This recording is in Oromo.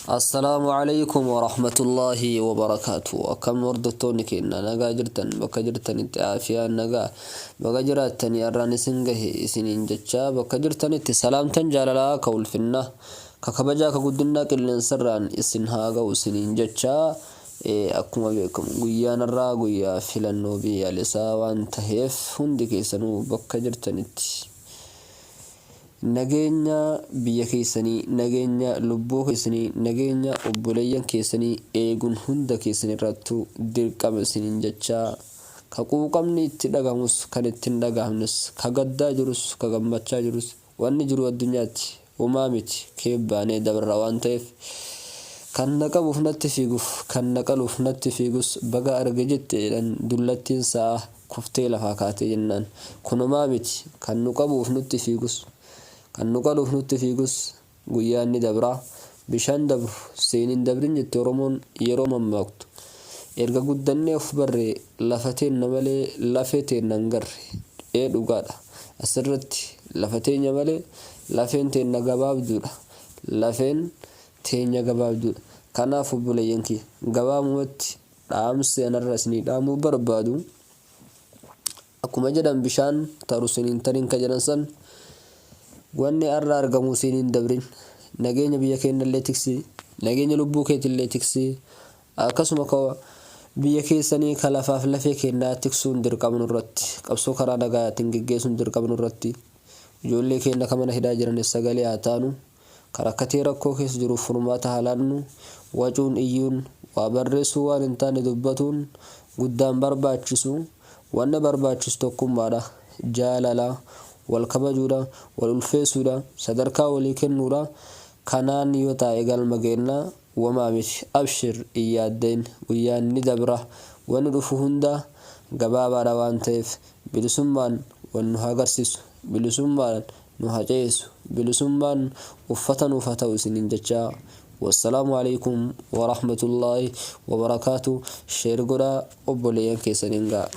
السلام عليكم ورحمة الله وبركاته. وكم وردتونك إن نجا جرتن بكجرتن التعافية نجا بكجرتن يراني سنجه سنين جتشا بكجرتن التسلام تنجال لا كول فينا كخبجا كقدنا كل سران السنهاجا وسنين جتشا أكما بكم ويانا الراجويا في النوبية لسوان تهيف هندك سنو بكجرتن nageenya biyya keessanii nageenya lubbuu keessanii nageenya obboleeyyan keessanii eeguun hunda keessanii irratti dirqama isiniin jechaa ka quuqamni itti dhagahamus kan ittiin dhagahamnes ka gaddaa jirus ka gammachaa jirus wanni jiru addunyaatti uumaa miti keebbaanee dabarra waan ta'eef kan naqabuuf natti fiiguuf kan naqaluuf natti fiigus baga arge jetteedhaan dullattiin sa'a kuftee lafaa kaatee jennaan kunumaa miti kan nu qabuuf nutti fiigus kan nu qaluuf nutti fiigus guyyaan ni dabra bishaan dabru seeniin dabrin jette Oromoon yeroo mammaaktu erga guddannee of barree lafateen malee lafeeteen nan garre dhugaadha asirratti lafateenya malee lafeen teenya gabaabduudha lafeen teenya gabaabduudha kanaaf obboleeyyan kee gabaamumatti dhaamsi anarra isinii dhaamuu barbaadu akkuma jedhan bishaan taru siniin tarin ka jedhan san wanni arra argamu siniin dabrin nageenya biyya keenyallee tiksi nageenya lubbuu keetillee tiksi akkasuma ka biyya keessanii kalafaaf lafee keenyaa tiksuun dirqamnu irratti qabsoo karaa nagaatiin geggeessuun dirqamnu irratti ijoollee keenya kamana hidaa jiran sagalee haa taanu karakkatee rakkoo keessa jiru furmaata haalannu wacuun iyyuun waa barreessuu waan hin taane dubbatuun guddaan barbaachisu wanna barbaachisu tokkummaadha jaalala wal kabajuudha wal ulfeessuudha sadarkaa walii kennuudha kanaan yoo taa'e galma geennaa wamaa miti abshir iyyaadeen guyyaan ni dabra wanni dhufu hunda gabaabaadha waan ta'eef bilisummaan wannu agarsiisu bilisummaan nu haceessu bilisummaan uffata nuuf haa ta'u isiniin jechaa wassalaamu alaykum wa rahmatullaahi wa barakaatu sheer godhaa obboleeyyan keessaniin ga'a